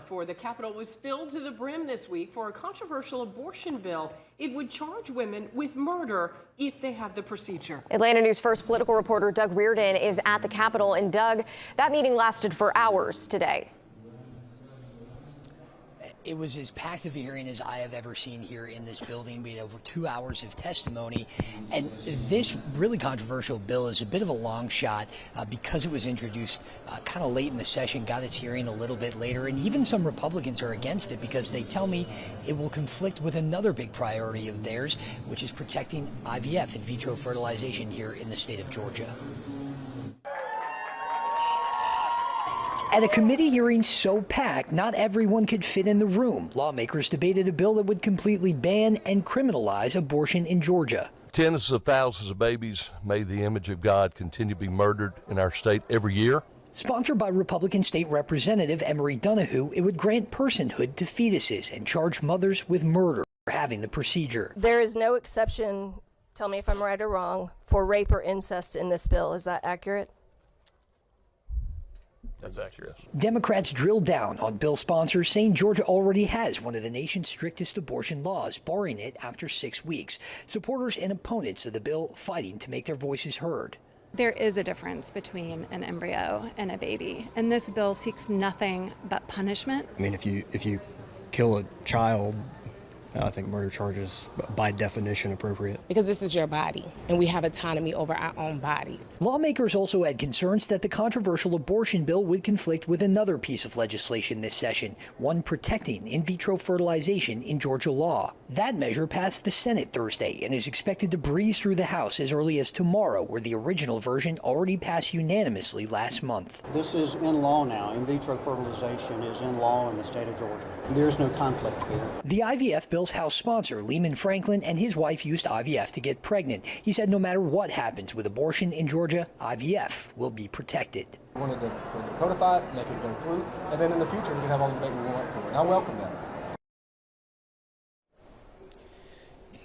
For the Capitol was filled to the brim this week for a controversial abortion bill. It would charge women with murder if they have the procedure. Atlanta News First political reporter Doug Reardon is at the Capitol. And Doug, that meeting lasted for hours today. It was as packed of a hearing as I have ever seen here in this building. We had over 2 hours of testimony. And this really controversial bill is a bit of a long shot because it was introduced kind of late in the session, got its hearing a little bit later. And even some Republicans are against it because they tell me it will conflict with another big priority of theirs, which is protecting IVF, in vitro fertilization, here in the state of Georgia. At a committee hearing so packed, not everyone could fit in the room. Lawmakers debated a bill that would completely ban and criminalize abortion in Georgia. Tens of thousands of babies made in the image of God continue to be murdered in our state every year. Sponsored by Republican State Representative Emery Donahue, it would grant personhood to fetuses and charge mothers with murder for having the procedure. There is no exception, tell me if I'm right or wrong, for rape or incest in this bill. Is that accurate? That's accurate. Democrats drilled down on bill sponsors, saying Georgia already has one of the nation's strictest abortion laws, barring it after 6 weeks. Supporters and opponents of the bill fighting to make their voices heard. There is a difference between an embryo and a baby, and this bill seeks nothing but punishment. I mean, if you kill a child, I think murder charges, by definition, appropriate. Because this is your body, and we have autonomy over our own bodies. Lawmakers also had concerns that the controversial abortion bill would conflict with another piece of legislation this session, one protecting in vitro fertilization in Georgia law. That measure passed the Senate Thursday and is expected to breeze through the House as early as tomorrow, where the original version already passed unanimously last month. This is in law now. In vitro fertilization is in law in the state of Georgia. There's no conflict here. The IVF bill's House sponsor, Lehman Franklin, and his wife used IVF to get pregnant. He said no matter what happens with abortion in Georgia, IVF will be protected. We wanted to codify it, make it go through, and then in the future we can have all the debate we want for it. And I welcome that.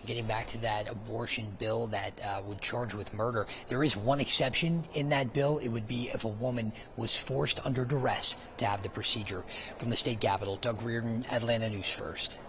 Getting back to that abortion bill that would charge with murder, there is one exception in that bill. It would be if a woman was forced under duress to have the procedure. From the state capitol, Doug Reardon, Atlanta News First.